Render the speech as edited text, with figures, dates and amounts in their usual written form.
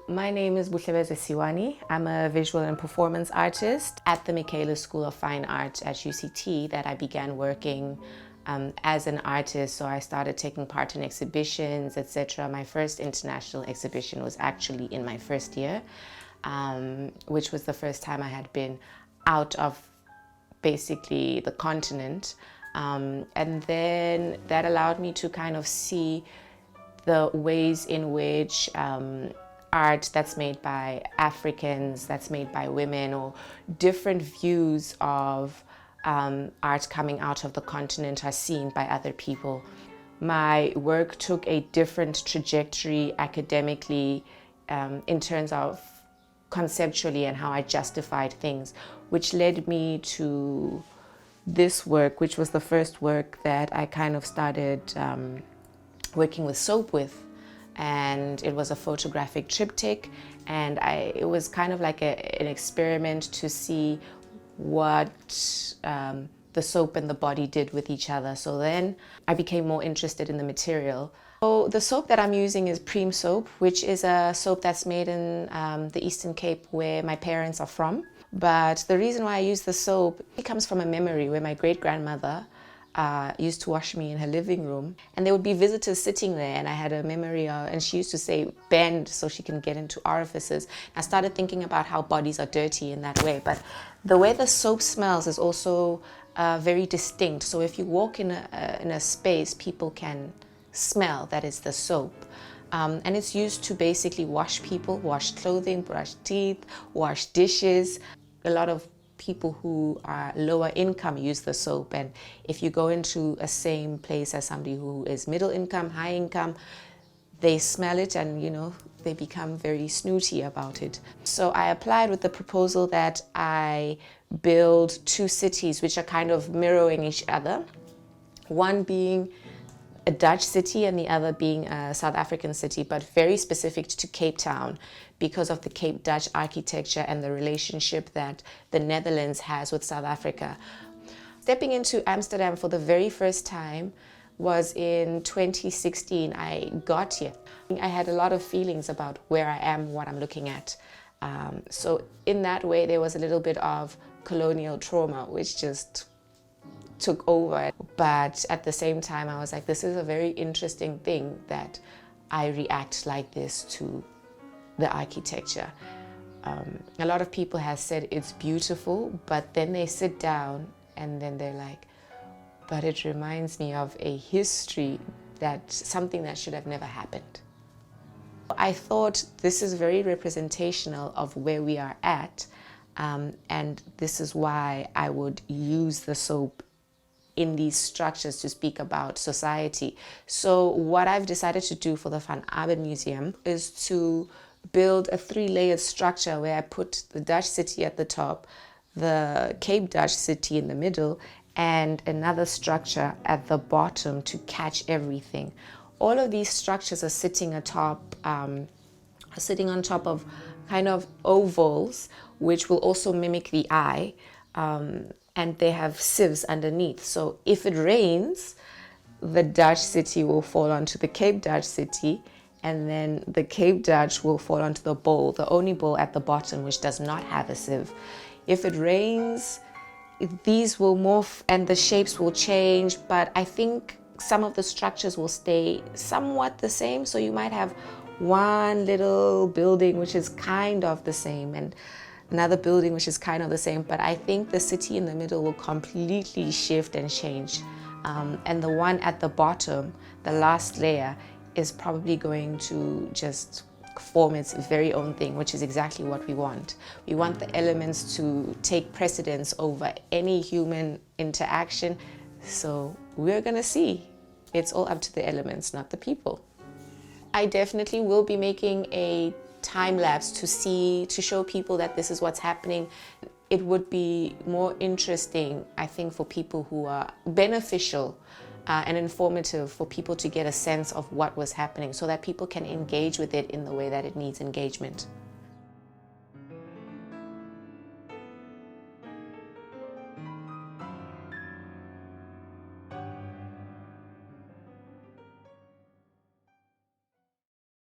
My name is Buhlebezwe Siwani. I'm a visual and performance artist at the Michaelis School of Fine Art at UCT that I began working as an artist. So I started taking part in exhibitions, etc. My first international exhibition was actually in my first year, which was the first time I had been out of basically the continent. And then that allowed me to kind of see the ways in which art that's made by Africans, that's made by women, or different views of art coming out of the continent are seen by other people. My work took a different trajectory academically in terms of conceptually and how I justified things, which led me to this work, which was the first work that I kind of started working with soap with. And it was a photographic triptych, and it was kind of like an experiment to see what the soap and the body did with each other. So then I became more interested in the material. So the soap that I'm using is Preem soap, which is a soap that's made in the Eastern Cape where my parents are from. But the reason why I use the soap, it comes from a memory where my great-grandmother used to wash me in her living room, and there would be visitors sitting there, and I had a memory and she used to say bend so she can get into orifices. I started thinking about how bodies are dirty in that way, but the way the soap smells is also very distinct. So if you walk in a space, people can smell that is the soap. And it's used to basically wash people, wash clothing, brush teeth, wash dishes. A lot of people who are lower income use the soap, and if you go into a same place as somebody who is middle income, high income, they smell it and they become very snooty about it. So I applied with the proposal that I build two cities which are kind of mirroring each other, one being a Dutch city and the other being a South African city, but very specific to Cape Town because of the Cape Dutch architecture and the relationship that the Netherlands has with South Africa. Stepping into Amsterdam for the very first time was in 2016. I got here. I had a lot of feelings about where I am, what I'm looking at. So in that way, there was a little bit of colonial trauma, which just took over. But at the same time, I was like, this is a very interesting thing that I react like this to the architecture. A lot of people have said it's beautiful, but then they sit down and then they're like, but it reminds me of a history, that something that should have never happened. I thought this is very representational of where we are at, and this is why I would use the soap in these structures to speak about society. So what I've decided to do for the vanabbemuseum is to build a 3-layered structure where I put the Dutch city at the top, the Cape Dutch city in the middle, and another structure at the bottom to catch everything. All of these structures are sitting on top of kind of ovals, which will also mimic the eye. And they have sieves underneath. So if it rains, the Dutch city will fall onto the Cape Dutch city, and then the Cape Dutch will fall onto the bowl, the only bowl at the bottom, which does not have a sieve. If it rains, these will morph and the shapes will change, but I think some of the structures will stay somewhat the same. So you might have one little building which is kind of the same, and another building which is kind of the same, but I think the city in the middle will completely shift and change. And the one at the bottom, the last layer, is probably going to just form its very own thing, which is exactly what we want. We want the elements to take precedence over any human interaction. So we're gonna see. It's all up to the elements, not the people. I definitely will be making a time lapse to show people that this is what's happening. It would be more interesting, I think, for people who are beneficial and informative, for people to get a sense of what was happening so that people can engage with it in the way that it needs engagement.